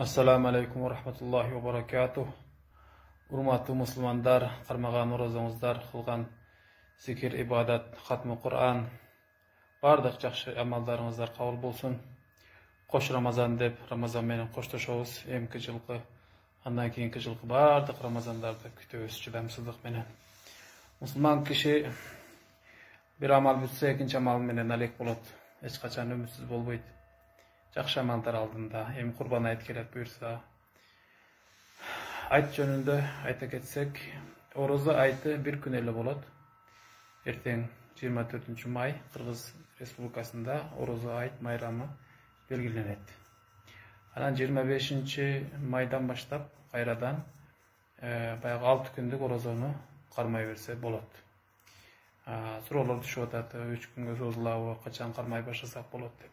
Assalamu alaikum wa rahmatullahi wa barakatuh. Urmatlı Müslümanlar, qarmağan orazаңыздар, qılğan zikir, ibadat, hatmı Qur'an, bardıq жақшы amallarыңızдар qabul bolsun. Qoş Ramazan deb, Ramazan menen qoştoşabыз. Emki жылqı, andan keyinki жылqı bardıq Ramazanlarda kütөбүз çydamsыздык menen. Müslüman kişi bir amal bütse ekinci amal menen alek bolat. Hiç kaçan ümitsiz bolboyt. Жақшы амалдар алдында, эми Курбан айт келет буюрса. Айт жөнүндө айта кетсек, Орозо айты bir күн эле болот. Эртең 24 май Кыргыз Республикасында Орозо айт майрамы белгиленет. Анан 25 майдан баштап кайрадан баягы 6 күндүк Орозону кармай берсе болот. Суроолор түшүп атат, 3 күнгө созулабы, качан кармай баштасак болот деп.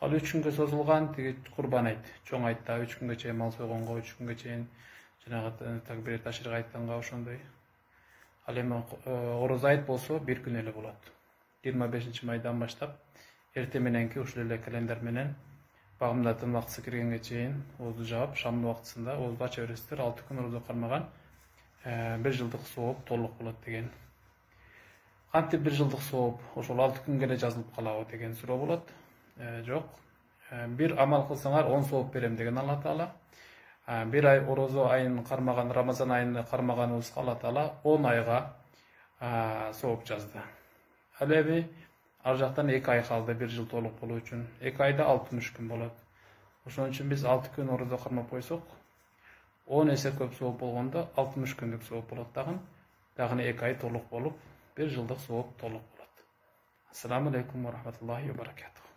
Ал 3 күнгө созулган тиги Курбан айт. Чоң айтта 3 күнгө чейин мал сойгонго, 3 күнгө чейин жанагы такбир ташрик айтканга ошондой. Ал эми Орозо айт болсо 1 күн эле болот. 25 майдан баштап эрте мененки ушул эле календар менен багымдатын убактысы киргенге чейин оозду жаап, шамдын убактысында оозду ача бересиздер. 6 күн Орозо кармаган 1 жылдык сооп толук болот деген. Кантип 1 жылдык сооп ошол 6 күнгө эле жазылып калабы деген суроо болот. Жок. Bir amal kılsaňar 10 sooп berem degen Allah Taala. Bir ay Orozо ayını karmagan, Ramazan ayını karmaganыбызга Allah Taala 10 ayga sooп жазды. Ал эми ар жактан 2 ay kaldı 1 yıl толук болуу үчүн. 2 ayda 60 gün болот. Ошон үчүн биз 6 күн Орозо кармап койсок, 10 эсе көп сооп болгондо 60 күндүк сооп болот дагы. Дагы 2 ay толук болуп, 1 жылдык сооп толук болот. Ассаламу алейкум ва рахматуллахи ва баракатух.